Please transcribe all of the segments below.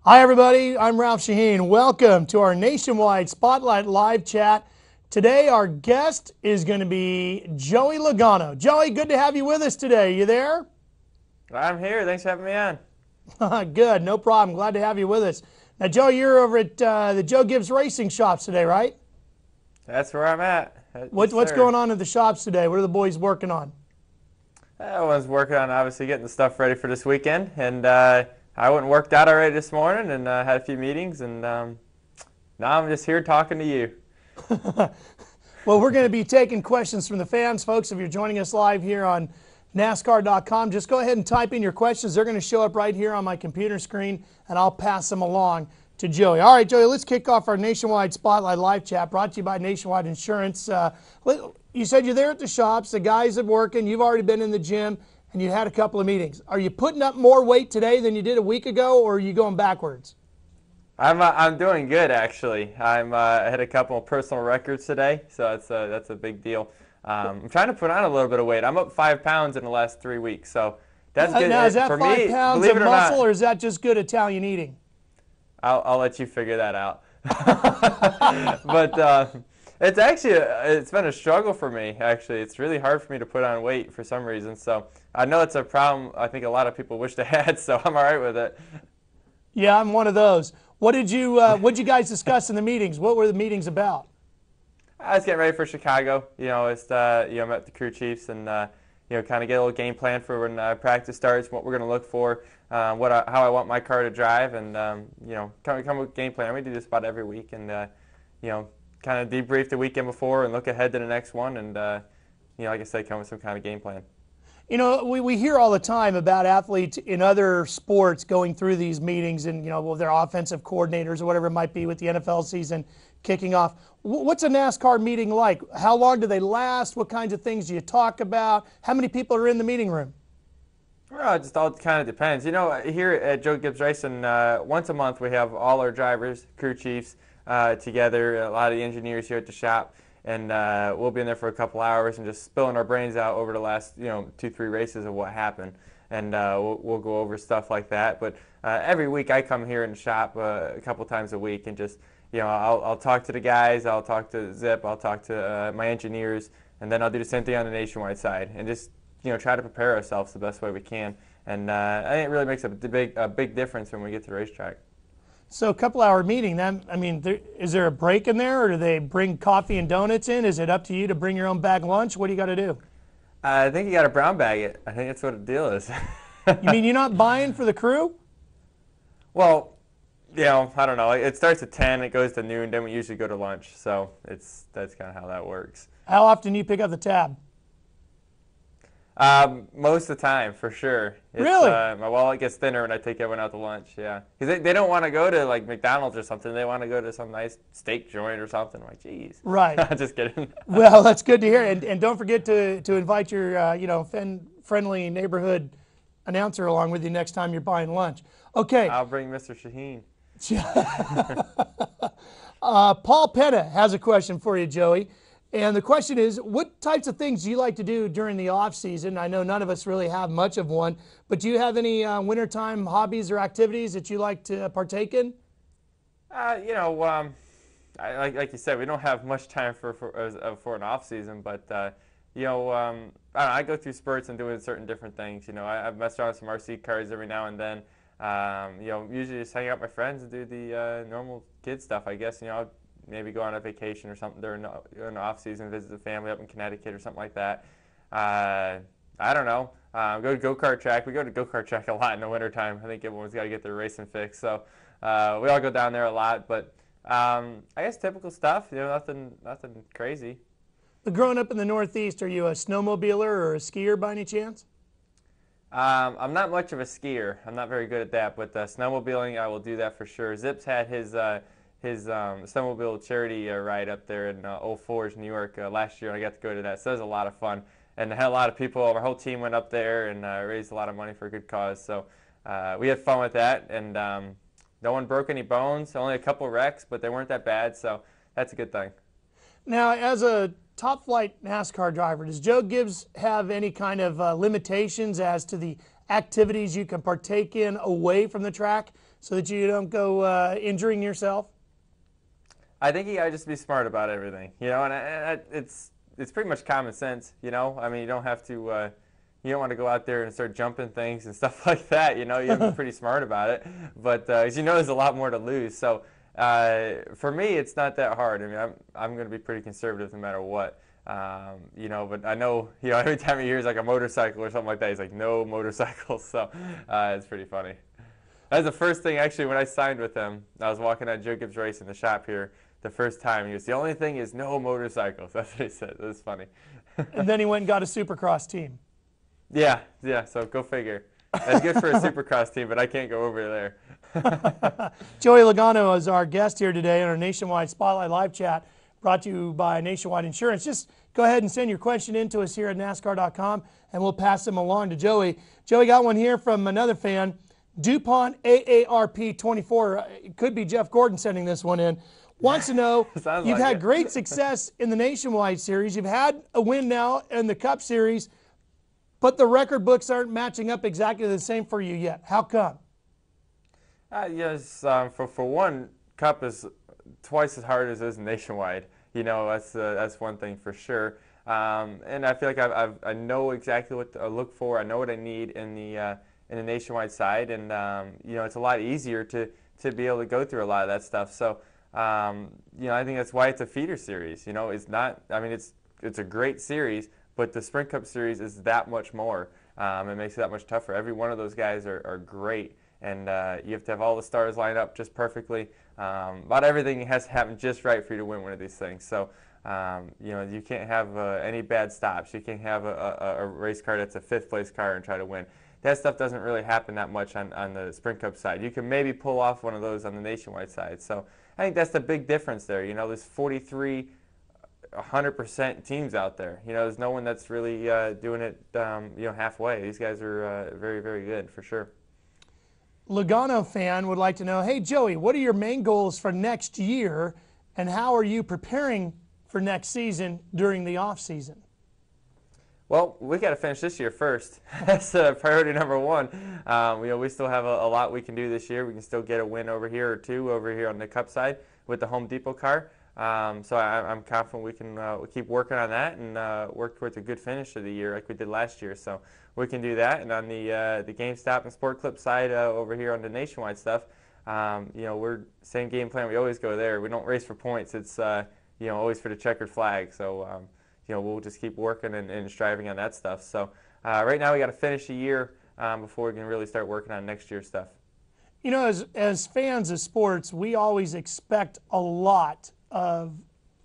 Hi, everybody. I'm Ralph Shaheen. Welcome to our nationwide Spotlight Live chat. Today, our guest is going to be Joey Logano. Joey, good to have you with us today. You there? I'm here. Thanks for having me on. Good. No problem. Glad to have you with us. Now, Joey, you're over at the Joe Gibbs Racing shops today, right? That's where I'm at. What's going on at the shops today? What are the boys working on? Everyone's working on obviously getting the stuff ready for this weekend, and I went and worked out already this morning and had a few meetings, and now I'm just here talking to you. Well, we're going to be taking questions from the fans, folks. If you're joining us live here on NASCAR.com, just go ahead and type in your questions. They're going to show up right here on my computer screen, and I'll pass them along to Joey. All right, Joey, let's kick off our Nationwide Spotlight Live chat brought to you by Nationwide Insurance. You said you're there at the shops. The guys are working. You've already been in the gym, and you had a couple of meetings. Are you putting up more weight today than you did a week ago, or are you going backwards? I'm doing good, actually. I had a couple of personal records today, so that's a big deal. I'm trying to put on a little bit of weight. I'm up 5 pounds in the last 3 weeks, so that's good. Now, is that for 5 me, pounds believe of it or muscle, not, or is that just good Italian eating? I'll let you figure that out. But it's been a struggle for me, actually. It's really hard for me to put on weight for some reason. So I know it's a problem I think a lot of people wish they had, so I'm all right with it. Yeah, I'm one of those. What did you guys discuss in the meetings? What were the meetings about? I was getting ready for Chicago. I met the crew chiefs and kind of get a little game plan for when practice starts, what we're going to look for, how I want my car to drive, and come with a game plan. We do this about every week, and kind of debrief the weekend before and look ahead to the next one, and like I said, come with some kind of game plan. You know, we hear all the time about athletes in other sports going through these meetings and, their offensive coordinators or whatever it might be with the NFL season kicking off. What's a NASCAR meeting like? How long do they last? What kinds of things do you talk about? How many people are in the meeting room? Well, it just all kind of depends. Here at Joe Gibbs Racing, once a month we have all our drivers, crew chiefs together, a lot of the engineers here at the shop. And we'll be in there for a couple hours and just spilling our brains out over the last 2-3 races of what happened, and we'll go over stuff like that. But every week I come here in the shop a couple times a week and just I'll talk to the guys, I'll talk to Zip, I'll talk to my engineers, and then I'll do the same thing on the nationwide side and just try to prepare ourselves the best way we can. And I think it really makes a big difference when we get to the racetrack. So a couple-hour meeting, is there a break in there, or do they bring coffee and donuts in? Is it up to you to bring your own bag lunch? What do you got to do? I think you got to brown bag it. I think that's what the deal is. You mean you're not buying for the crew? Well, I don't know. It starts at 10, it goes to noon, then we usually go to lunch. So that's kind of how that works. How often do you pick up the tab? Most of the time, for sure. Really? My wallet gets thinner when I take everyone out to lunch, yeah. Because they don't want to go to, like, McDonald's or something. They want to go to some nice steak joint or something. I'm like, geez. Right. Just kidding. Well, that's good to hear. And don't forget to invite your, friendly neighborhood announcer along with you next time you're buying lunch. Okay. I'll bring Mr. Shaheen. Paul Penna has a question for you, Joey. And the question is, what types of things do you like to do during the off season? I know none of us really have much of one, but do you have any wintertime hobbies or activities that you like to partake in? Like you said, we don't have much time for an off season, but I go through spurts and doing certain different things. I've messed around with some RC cars every now and then. Usually just hang out with my friends and do the normal kid stuff. I guess I'll maybe go on a vacation or something during the off season, visit the family up in Connecticut or something like that. I don't know. Go to go-kart track. We go to go-kart track a lot in the wintertime. I think everyone's got to get their racing fix. So we all go down there a lot. But I guess typical stuff, nothing crazy. But growing up in the Northeast, are you a snowmobiler or a skier by any chance? I'm not much of a skier. I'm not very good at that. But snowmobiling, I will do that for sure. Zip's had his snowmobile charity ride up there in Old Forge, New York last year, and I got to go to that. So it was a lot of fun. And I had a lot of people, our whole team went up there and raised a lot of money for a good cause. So we had fun with that, and no one broke any bones, only a couple wrecks, but they weren't that bad, so that's a good thing. Now, as a top flight NASCAR driver, does Joe Gibbs have any kind of limitations as to the activities you can partake in away from the track? so that you don't go injuring yourself? I think you gotta just be smart about everything, and it's pretty much common sense, I mean, you don't have to. You don't want to go out there and start jumping things and stuff like that. You have to be pretty smart about it. But as there's a lot more to lose. So for me, it's not that hard. I mean, I'm going to be pretty conservative no matter what. But I know, every time he hears like a motorcycle or something like that, he's like, no motorcycles. So it's pretty funny. That's the first thing, actually, when I signed with him. I was walking on Joe Gibbs Race in the shop here the first time. He was, the only thing is no motorcycles. That's what he said. It was funny. And then he went and got a Supercross team. Yeah, so go figure. That's good for a Supercross team, but I can't go over there. Joey Logano is our guest here today on our Nationwide Spotlight Live Chat, brought to you by Nationwide Insurance. Just go ahead and send your question in to us here at NASCAR.com, and we'll pass them along to Joey. Joey got one here from another fan, DuPont AARP 24. It could be Jeff Gordon sending this one in. Wants to know, you've had great success in the Nationwide Series. You've had a win now in the Cup Series, but the record books aren't matching up exactly the same for you yet. How come? Yes, for one, Cup is twice as hard as it is Nationwide. That's one thing for sure. And I feel like I know exactly what to look for. I know what I need in the Nationwide side, and it's a lot easier to be able to go through a lot of that stuff. So I think that's why it's a feeder series. It's not. I mean, it's a great series. But the Sprint Cup Series is that much more. It makes it that much tougher. Every one of those guys are great, and you have to have all the stars line up just perfectly. About everything has to happen just right for you to win one of these things. So, you can't have any bad stops. You can't have a race car that's a fifth-place car and try to win. That stuff doesn't really happen that much on the Sprint Cup side. You can maybe pull off one of those on the Nationwide side. So I think that's the big difference there. There's 43 100% teams out there. There's no one that's really doing it, halfway. These guys are very, very good for sure. Logano fan would like to know, hey, Joey, what are your main goals for next year, and how are you preparing for next season during the off season? Well, we got to finish this year first. That's priority number one. We still have a lot we can do this year. We can still get a win over here or two over here on the Cup side with the Home Depot car. So I'm confident we can keep working on that and work towards a good finish of the year like we did last year. So we can do that. And on the GameStop and Sport Clip side over here on the Nationwide stuff, we're same game plan. We always go there. We don't race for points. It's always for the checkered flag. So we'll just keep working and striving on that stuff. So right now we got to finish the year before we can really start working on next year's stuff. As fans of sports, we always expect a lot of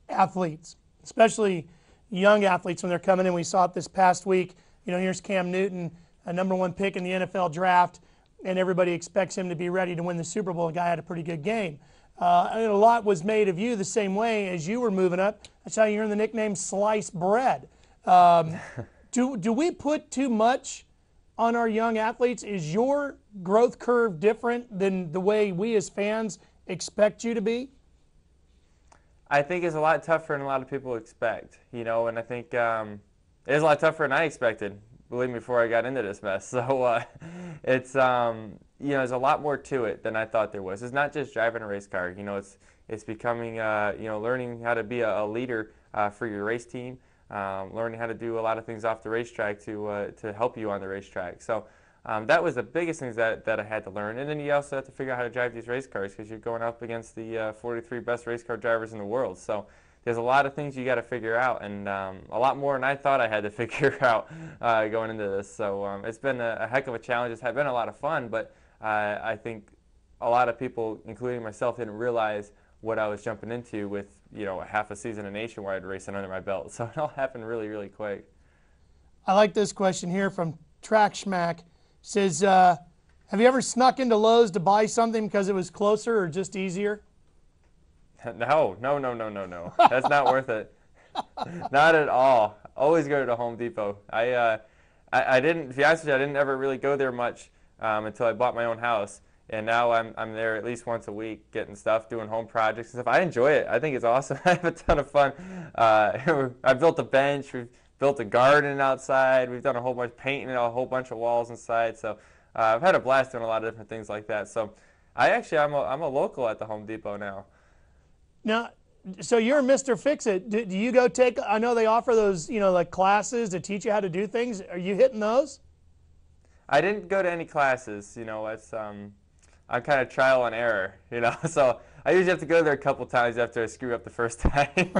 athletes, especially young athletes when they're coming in. We saw it this past week. Here's Cam Newton, a #1 pick in the NFL draft, and everybody expects him to be ready to win the Super Bowl. The guy had a pretty good game. And a lot was made of you the same way as you were moving up. That's how you earned the nickname Sliced Bread. Do we put too much on our young athletes? Is your growth curve different than the way we as fans expect you to be? I think it's a lot tougher than a lot of people expect, and I think it's a lot tougher than I expected, believe me, before I got into this mess. So it's, there's a lot more to it than I thought there was. It's not just driving a race car, it's becoming, learning how to be a leader for your race team, learning how to do a lot of things off the racetrack to help you on the racetrack. So that was the biggest things that I had to learn. And then you also have to figure out how to drive these race cars because you're going up against the 43 best race car drivers in the world. So there's a lot of things you got to figure out, and a lot more than I thought I had to figure out going into this. So it's been a heck of a challenge. It's been a lot of fun, but I think a lot of people, including myself, didn't realize what I was jumping into with a half a season of Nationwide racing under my belt. So it all happened really, really quick. I like this question here from Track Schmack. Says, have you ever snuck into Lowe's to buy something because it was closer or just easier? No. That's not worth it. Not at all. Always go to the Home Depot. I didn't, to be honest with you, I didn't ever really go there much until I bought my own house. And now I'm there at least once a week getting stuff, doing home projects and stuff. I enjoy it. I think it's awesome. I have a ton of fun. I built a bench. We've built a garden outside. We've done a whole bunch of painting, a whole bunch of walls inside. So I've had a blast doing a lot of different things like that. So I'm a local at the Home Depot now. Now, so you're Mr. Fix-It. Do you go take, I know they offer those, like classes to teach you how to do things. Are you hitting those? I didn't go to any classes. I'm kind of trial and error. So I usually have to go there a couple times after I screw up the first time.